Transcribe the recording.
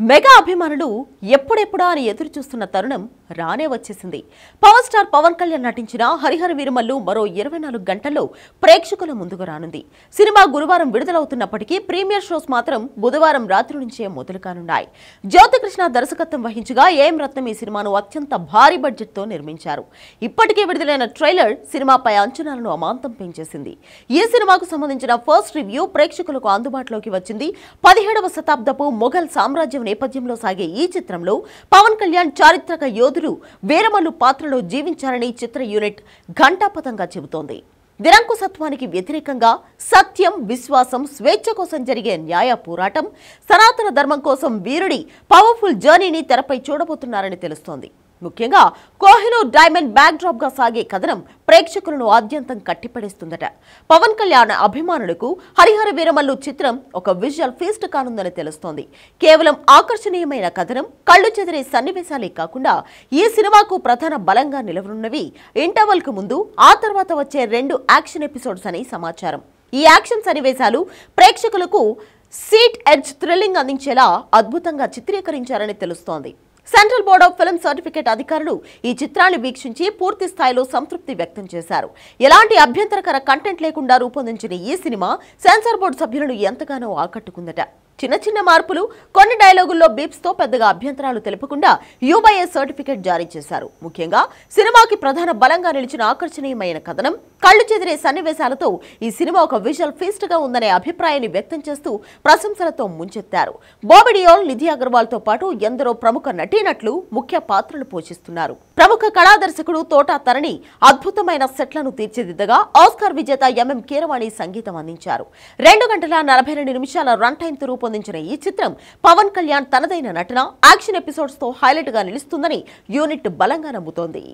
Mega అభిమానులు ఎప్పుడెప్పుడా అని ఎదురు చూస్తున్న తరుణం రానే వచ్చేసింది. పవర్ స్టార్ పవన్ కళ్యాణ్ నటించిన హరిహర వీరమల్లు మరో 24 గంటల్లో ప్రేక్షకుల ముందుకు రానుంది. సినిమా గురువారం విడుదలవుతున్నప్పటికీ ప్రీమియర్ షోస్ మాత్రం బుధవారం రాత్రి నుంచే మొదలు కానున్నాయి. జ్యోతికృష్ణ దర్శకత్వం వహించగా ఏఎం రత్నం ఈ సినిమాను అత్యంత భారీ బడ్జెట్ తో నిర్మించారు. ఇప్పటికే విడుదలైన ట్రైలర్ సినిమాపై అంచనాలను అమాంతం పెంచేసింది. ఈ సినిమాకు సంబంధించిన ఫస్ట్ రివ్యూ ప్రేక్షకులకు అందుబాటులోకి వచ్చింది. 17వ శతాబ్దపు మొఘల్ సామ్రాజ్యం నేపథ్యంలో సాగే ఈ చిత్రంలో పవన్ కళ్యాణ్ చారిత్రక యోధుడు వీరమల్లు పాత్రలో జీవించారని చిత్ర యూనిట్ ఘంటాపథంగా చెబుతోంది. నిరంకుశత్వానికి వ్యతిరేకంగా సత్యం, విశ్వాసం, స్వేచ్ఛ కోసం జరిగే న్యాయ పోరాటం, సనాతన ధర్మం కోసం వీరుడి పవర్ఫుల్ జర్నీని తెరపై చూడబోతున్నారని తెలుస్తోంది. ముఖ్యంగా కోహినూర్ డైమండ్ బ్యాక్ డ్రాప్ గా సాగే కథనం ప్రేక్షకులను ఆద్యంతం కట్టిపడేస్తుందట. పవన్ కళ్యాణ్ అభిమానులకు హరిహర వీరమల్లు చిత్రం ఒక విజువల్ ఫీస్ట్ కానుందని తెలుస్తోంది. కేవలం ఆకర్షణీయమైన కథనం, కళ్లు చెదిరే సన్నివేశాలే కాకుండా ఈ సినిమాకు ప్రధాన బలంగా నిలవనున్నవి ఇంటర్వల్ కు ముందు, ఆ తర్వాత వచ్చే 2 యాక్షన్ ఎపిసోడ్స్ అని సమాచారం. ఈ యాక్షన్ సన్నివేశాలు ప్రేక్షకులకు సీట్ ఎడ్జ్ థ్రిల్లింగ్ అందించేలా అద్భుతంగా చిత్రీకరించారని తెలుస్తోంది. Central board of film certificate అధికారులు ఈ చిత్రాన్ని వీక్షించి పూర్తి స్థాయిలో సంతృప్తి వ్యక్తం చేశారు. ఎలాంటి అభ్యంతరకర కంటెంట్ లేకుండా రూపొందించిన ఈ సినిమా సెన్సార్ బోర్డు సభ్యులను ఎంతగానో ఆకట్టుకుందట. చిన్న చిన్న మార్పులు, కొన్ని డైలాగుల్లో బీప్స్ తో పెద్దగా అభ్యంతరాలు తెలుపకుండా యూబైఏ సర్టిఫికేట్ జారీ చేశారు. ముఖ్యంగా సినిమాకి ప్రధాన బలంగా నిలిచిన ఆకర్షణీయమైన కథనం, కళ్లు చెదిరే సన్నివేశాలతో ఈ సినిమా ఒక విజువల్ ఫీస్ట్ గా ఉందనే అభిప్రాయాన్ని వ్యక్తం చేస్తూ ప్రశంసలతో ముంచెత్తారు. బాబీ డియోల్, నిధి అగర్వాల్ తో పాటు ఎందరో ప్రముఖ నటీనటులు ముఖ్య పాత్రలు పోషిస్తున్నారు. ప్రముఖ కళా దర్శకుడు తోటా తరణి అద్భుతమైన సెట్లను తీర్చిదిద్దగా ఆస్కార్ విజేత ఎంఎం కీరవాణి సంగీతం అందించారు. 2 గంటల 42 నిమిషాల రన్ టైమ్ తో రూపొందించిన ఈ చిత్రం పవన్ కళ్యాణ్ తనదైన నటన, యాక్షన్ ఎపిసోడ్స్ తో హైలైట్ గా నిలుస్తుందని యూనిట్ బలంగా నమ్ముతోంది.